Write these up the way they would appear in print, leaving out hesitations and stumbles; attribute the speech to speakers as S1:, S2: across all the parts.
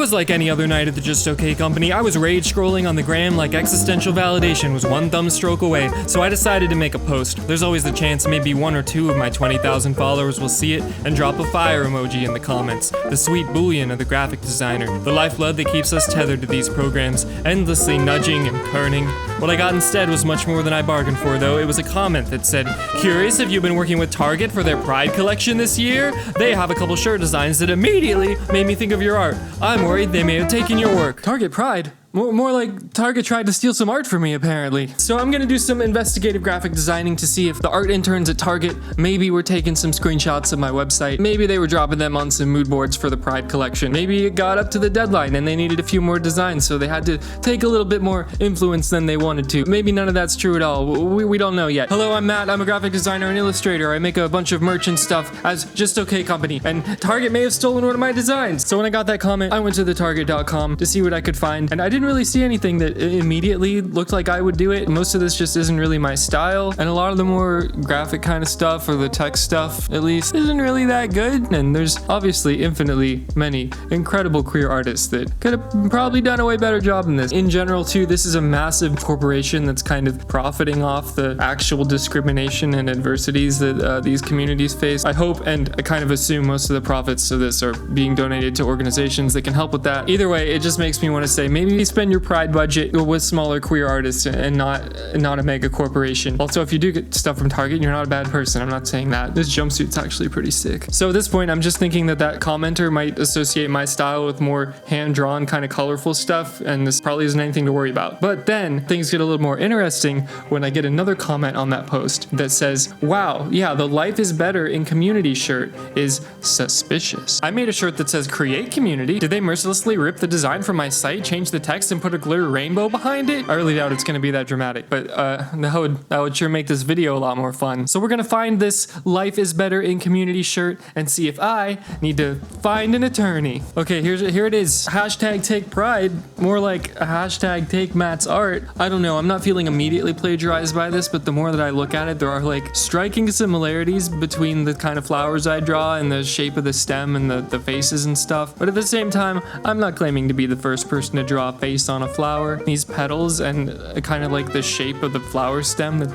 S1: was like any other night at the Just Okay company. I was rage scrolling on the gram like existential validation was one thumb stroke away, so I decided to make a post. There's always the chance maybe 1 or 2 of my 20,000 followers will see it and drop a fire emoji in the comments. The sweet bullion of the graphic designer, the lifeblood that keeps us tethered to these programs, endlessly nudging and kerning. What I got instead was much more than I bargained for, though. It was a comment that said, "Curious if you've been working with Target for their Pride collection this year? They have a couple shirt designs that immediately made me think of your art. I'm worried they may have taken your work." Target Pride? More like Target tried to steal some art from me, apparently. So I'm gonna do some investigative graphic designing to see if the art interns at Target maybe were taking some screenshots of my website. Maybe they were dropping them on some mood boards for the Pride collection. Maybe it got up to the deadline and they needed a few more designs, so they had to take a little bit more influence than they wanted to. Maybe none of that's true at all. We don't know yet. Hello, I'm Matt. I'm a graphic designer and illustrator. I make a bunch of merch and stuff as Just Okay Company, and Target may have stolen one of my designs. So when I got that comment, I went to the target.com to see what I could find, and I didn't really see anything that immediately looked like I would do it. Most of this just isn't really my style, and a lot of the more graphic kind of stuff, or the tech stuff at least, isn't really that good. And there's obviously infinitely many incredible queer artists that could have probably done a way better job than this. In general too, this is a massive corporation that's kind of profiting off the actual discrimination and adversities that these communities face. I hope and I kind of assume most of the profits of this are being donated to organizations that can help with that. Either way, it just makes me want to say, maybe spend your Pride budget with smaller queer artists and not a mega corporation. Also, if you do get stuff from Target, you're not a bad person. I'm not saying that. This jumpsuit's actually pretty sick. So at this point, I'm just thinking that commenter might associate my style with more hand-drawn kind of colorful stuff, and this probably isn't anything to worry about. But then things get a little more interesting when I get another comment on that post that says, "Wow, yeah, the Life is Better in Community shirt is suspicious." I made a shirt that says "Create Community." Did they mercilessly rip the design from my site, change the text, and put a glitter rainbow behind it? I really doubt it's gonna be that dramatic, but that would sure make this video a lot more fun. So we're gonna find this Life is Better in Community shirt and see if I need to find an attorney. Okay, here it is. Hashtag take pride, more like a hashtag take Matt's art. I don't know, I'm not feeling immediately plagiarized by this, but the more that I look at it, there are like striking similarities between the kind of flowers I draw and the shape of the stem and the faces and stuff. But at the same time, I'm not claiming to be the first person to draw a face on a flower. These petals and kind of like the shape of the flower stem that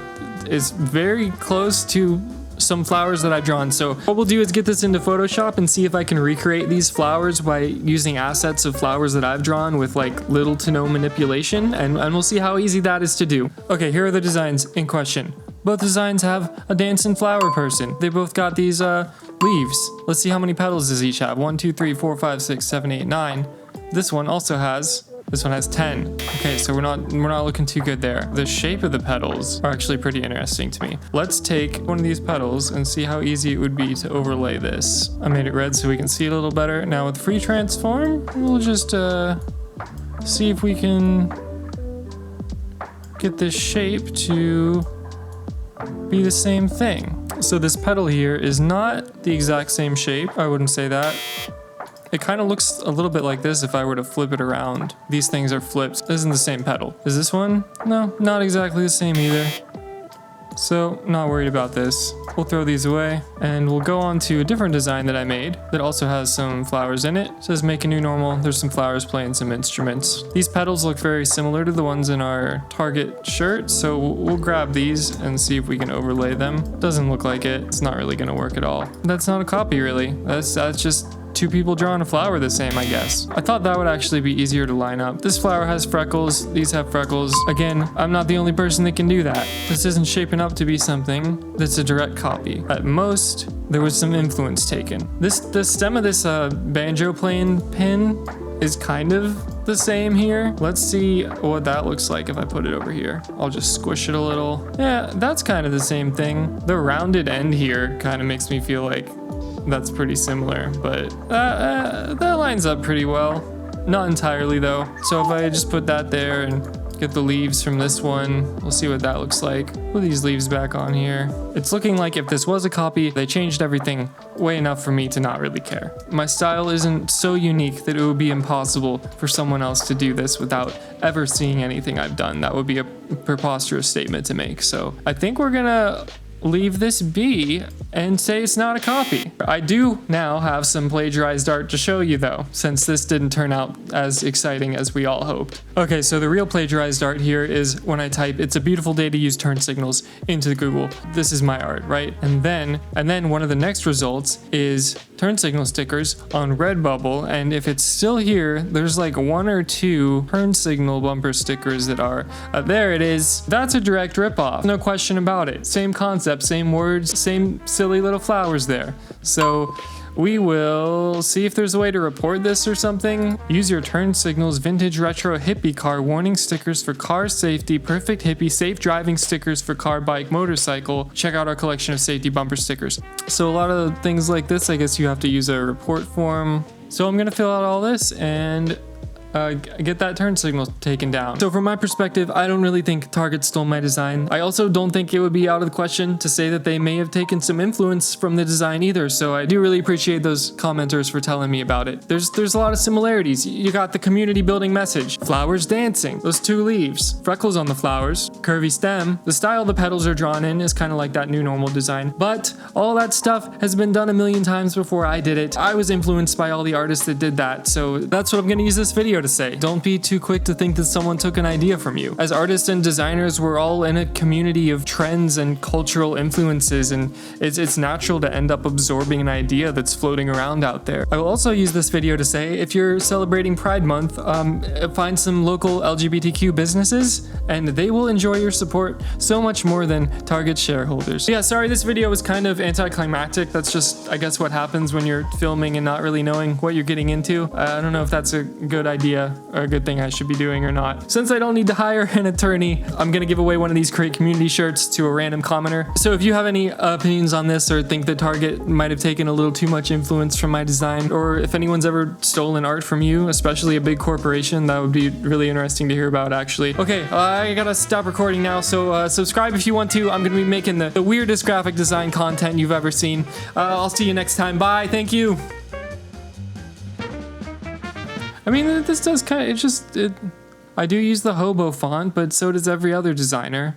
S1: is very close to some flowers that I've drawn. So what we'll do is get this into Photoshop and see if I can recreate these flowers by using assets of flowers that I've drawn with like little to no manipulation, and we'll see how easy that is to do. Okay, here are the designs in question. Both designs have a dancing flower person. They both got these leaves. Let's see how many petals does each have. 1, 2, 3, 4, 5, 6, 7, 8, 9. This one has 10. Okay, so we're not looking too good there. The shape of the petals are actually pretty interesting to me. Let's take one of these petals and see how easy it would be to overlay this. I made it red so we can see it a little better. Now with free transform, we'll just see if we can get this shape to be the same thing. So this petal here is not the exact same shape. I wouldn't say that. It kind of looks a little bit like this if I were to flip it around. These things are flipped. This isn't the same petal. Is this one? No, not exactly the same either. So, not worried about this. We'll throw these away, and we'll go on to a different design that I made that also has some flowers in it. It says make a new normal. There's some flowers playing some instruments. These petals look very similar to the ones in our Target shirt, so we'll grab these and see if we can overlay them. Doesn't look like it. It's not really gonna work at all. That's not a copy, really. That's just two people drawing a flower the same, I guess. I thought that would actually be easier to line up. This flower has freckles, these have freckles. Again, I'm not the only person that can do that. This isn't shaping up to be something that's a direct copy. At most, there was some influence taken. The stem of this banjo playing pin is kind of the same here. Let's see what that looks like if I put it over here. I'll just squish it a little. Yeah, that's kind of the same thing. The rounded end here kind of makes me feel like that's pretty similar, but that lines up pretty well. Not entirely though. So if I just put that there and get the leaves from this one, we'll see what that looks like. Put these leaves back on here. It's looking like if this was a copy, they changed everything way enough for me to not really care. My style isn't so unique that it would be impossible for someone else to do this without ever seeing anything I've done. That would be a preposterous statement to make. So I think we're gonna leave this be and say it's not a copy. I do now have some plagiarized art to show you though, since this didn't turn out as exciting as we all hoped. Okay, so the real plagiarized art here is when I type "it's a beautiful day to use turn signals" into Google. This is my art, right? And then one of the next results is turn signal stickers on Redbubble, and if it's still here, there's like 1 or 2 turn signal bumper stickers that are there it is. That's a direct ripoff, no question about it. Same concept, same words, same silly little flowers there. So we will see if there's a way to report this or something. Use your turn signals vintage retro hippie car warning stickers for car safety, perfect hippie safe driving stickers for car, bike, motorcycle. Check out our collection of safety bumper stickers. So a lot of things like this, I guess you have to use a report form. So I'm gonna fill out all this and get that turn signal taken down. So from my perspective, I don't really think Target stole my design. I also don't think it would be out of the question to say that they may have taken some influence from the design either, so I do really appreciate those commenters for telling me about it. There's a lot of similarities. You got the community building message, flowers dancing, those 2 leaves, freckles on the flowers, curvy stem, the style the petals are drawn in is kind of like that new normal design, but all that stuff has been done a million times before I did it. I was influenced by all the artists that did that, so that's what I'm gonna use this video to say. Don't be too quick to think that someone took an idea from you. As artists and designers, we're all in a community of trends and cultural influences, and it's natural to end up absorbing an idea that's floating around out there. I will also use this video to say, if you're celebrating Pride Month, find some local LGBTQ businesses, and they will enjoy your support so much more than Target shareholders. Yeah, sorry, this video was kind of anticlimactic. That's just, I guess, what happens when you're filming and not really knowing what you're getting into. I don't know if that's a good idea or a good thing I should be doing or not. Since I don't need to hire an attorney, I'm gonna give away one of these Create Community shirts to a random commenter. So if you have any opinions on this or think that Target might have taken a little too much influence from my design, or if anyone's ever stolen art from you, especially a big corporation, that would be really interesting to hear about actually. Okay, I gotta stop recording now, so subscribe if you want to. I'm gonna be making the weirdest graphic design content you've ever seen. I'll see you next time. Bye, thank you. I mean, this does kind of, I do use the hobo font, but so does every other designer.